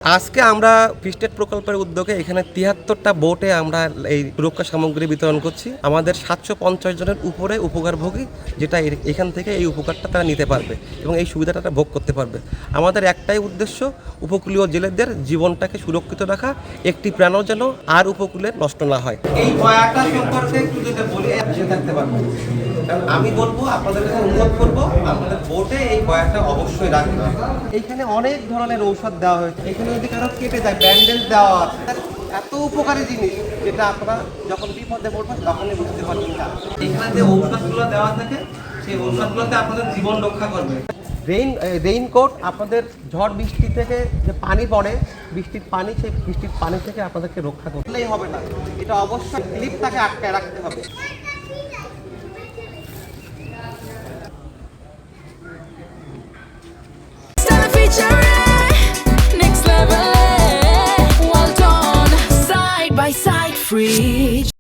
আজকে আমরা ফিস্টেড প্রকল্পের উদ্যোগে এখানে ৭৩টা বোটে আমরা এই সুরক্ষা সামগ্রী বিতরণ করছি। আমাদের ৭৫০ জনের উপরে উপকারভোগী, যেটা এখান থেকে এই উপকারটা তারা নিতে পারবে এবং এই সুবিধাটা ভোগ করতে পারবে। আমাদের একটাই উদ্দেশ্য, উপকূলীয় জেলেদের জীবনটাকে সুরক্ষিত রাখা, একটি প্রাণও যেন আর উপকূলে নষ্ট না হয়। এই বয়াটা সম্পর্কে একটু যদি বলি থাকতে পারবো, কারণ আমি বলবো, আপনাদের কাছে অনুরোধ করবো, আপনাদের বোটে এই বয়াটা অবশ্যই রাখবে। এইখানে অনেক ধরনের ঔষধ দেওয়া হয়েছে। এখানে যদি কারো কেটে যায়, ব্যান্ডেজ দেওয়া আছে, এত উপকারী জিনিস যেটা আপনারা যখন বিপদে পড়বেন তখনই বুঝতে পারবেন। এখানে যে ঔষধগুলো দেওয়া থাকে, সেই ঔষধগুলোতে আপনাদের জীবন রক্ষা করবে। রেইনকোট আপনাদের ঝড় বৃষ্টি থেকে যে পানি পড়ে, বৃষ্টির পানি, সেই বৃষ্টির পানি থেকে আপনাদেরকে রক্ষা করলেই হবে না, এটা অবশ্যই ক্লিপটাকে আটকায় রাখতে হবে। Next level, well done, side by side, free.